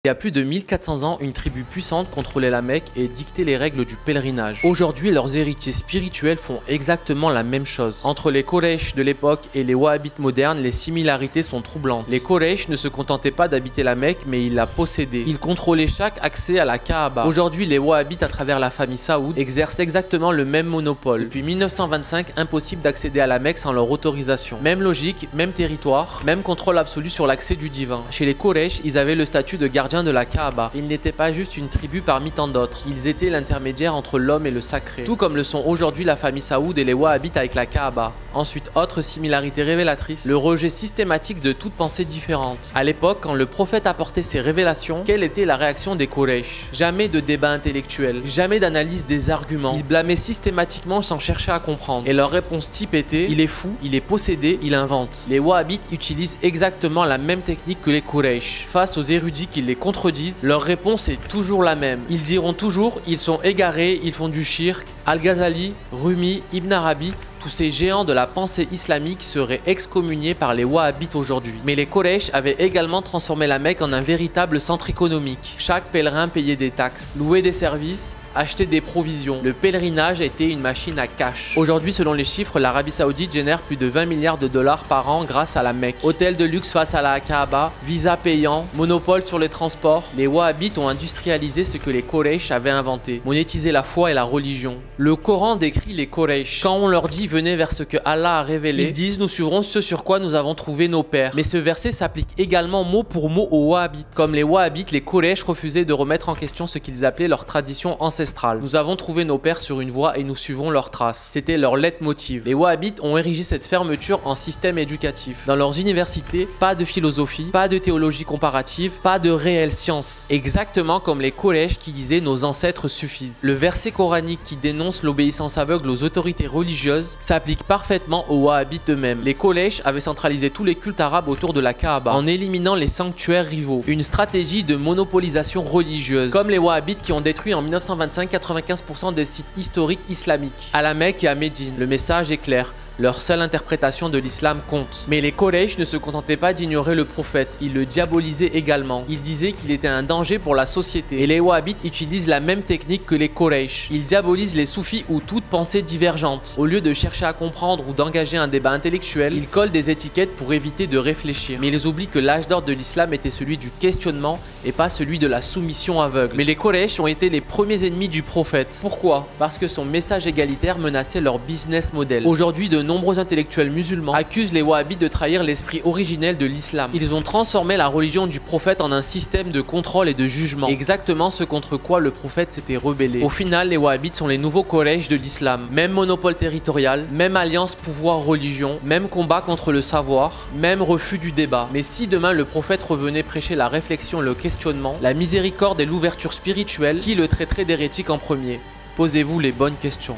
Il y a plus de 1400 ans, une tribu puissante contrôlait la Mecque et dictait les règles du pèlerinage. Aujourd'hui, leurs héritiers spirituels font exactement la même chose. Entre les Quraysh de l'époque et les Wahhabites modernes, les similarités sont troublantes. Les Quraysh ne se contentaient pas d'habiter la Mecque, mais ils la possédaient. Ils contrôlaient chaque accès à la Kaaba. Aujourd'hui, les Wahhabites, à travers la famille Saoud, exercent exactement le même monopole. Depuis 1925, impossible d'accéder à la Mecque sans leur autorisation. Même logique, même territoire, même contrôle absolu sur l'accès du divin. Chez les Quraysh, ils avaient le statut de gardien de la Kaaba. Ils n'étaient pas juste une tribu parmi tant d'autres. Ils étaient l'intermédiaire entre l'homme et le sacré. Tout comme le sont aujourd'hui la famille Saoud et les Wahhabites avec la Kaaba. Ensuite, autre similarité révélatrice, le rejet systématique de toute pensée différente. À l'époque, quand le prophète apportait ses révélations, quelle était la réaction des Quraysh? Jamais de débat intellectuel, jamais d'analyse des arguments. Ils blâmaient systématiquement sans chercher à comprendre. Et leur réponse type était: il est fou, il est possédé, il invente. Les Wahhabites utilisent exactement la même technique que les Quraysh. Face aux érudits qui les contredisent, leur réponse est toujours la même. Ils diront toujours: ils sont égarés, ils font du shirk. Al-Ghazali, Rumi, Ibn Arabi, tous ces géants de la pensée islamique seraient excommuniés par les Wahhabites aujourd'hui. Mais les Quraysh avaient également transformé la Mecque en un véritable centre économique. Chaque pèlerin payait des taxes, louait des services, achetait des provisions. Le pèlerinage était une machine à cash. Aujourd'hui, selon les chiffres, l'Arabie Saoudite génère plus de 20 milliards de dollars par an grâce à la Mecque. Hôtels de luxe face à la Kaaba, visa payant, monopole sur les transports. Les Wahhabites ont industrialisé ce que les Quraysh avaient inventé, monétiser la foi et la religion. Le Coran décrit les Quraysh. Quand on leur dit venez vers ce que Allah a révélé, ils disent nous suivrons ce sur quoi nous avons trouvé nos pères. Mais ce verset s'applique également mot pour mot aux Wahhabites. Comme les Wahhabites, les Quraysh refusaient de remettre en question ce qu'ils appelaient leur tradition ancestrale. Nous avons trouvé nos pères sur une voie et nous suivons leurs traces. C'était leur leitmotiv. Les Wahhabites ont érigé cette fermeture en système éducatif. Dans leurs universités, pas de philosophie, pas de théologie comparative, pas de réelle science. Exactement comme les Quraysh qui disaient nos ancêtres suffisent. Le verset coranique qui dénonce l'obéissance aveugle aux autorités religieuses s'applique parfaitement aux Wahhabites eux-mêmes. Les Quraysh avaient centralisé tous les cultes arabes autour de la Kaaba en éliminant les sanctuaires rivaux. Une stratégie de monopolisation religieuse. Comme les Wahhabites qui ont détruit en 1925 95% des sites historiques islamiques. À la Mecque et à Médine, le message est clair. Leur seule interprétation de l'islam compte. Mais les Quraysh ne se contentaient pas d'ignorer le prophète, ils le diabolisaient également. Ils disaient qu'il était un danger pour la société. Et les Wahhabites utilisent la même technique que les Quraysh. Ils diabolisent les soufis ou toute pensée divergente. Au lieu de chercher à comprendre ou d'engager un débat intellectuel, ils collent des étiquettes pour éviter de réfléchir. Mais ils oublient que l'âge d'or de l'islam était celui du questionnement et pas celui de la soumission aveugle. Mais les Quraysh ont été les premiers ennemis du prophète. Pourquoi? Parce que son message égalitaire menaçait leur business model. Aujourd'hui, de nombreux intellectuels musulmans accusent les Wahhabites de trahir l'esprit originel de l'islam. Ils ont transformé la religion du prophète en un système de contrôle et de jugement. Exactement ce contre quoi le prophète s'était rebellé. Au final, les Wahhabites sont les nouveaux Quraysh de l'islam. Même monopole territorial, même alliance pouvoir-religion, même combat contre le savoir, même refus du débat. Mais si demain le prophète revenait prêcher la réflexion, le questionnement, la miséricorde et l'ouverture spirituelle, qui le traiterait d'hérétique en premier? Posez-vous les bonnes questions.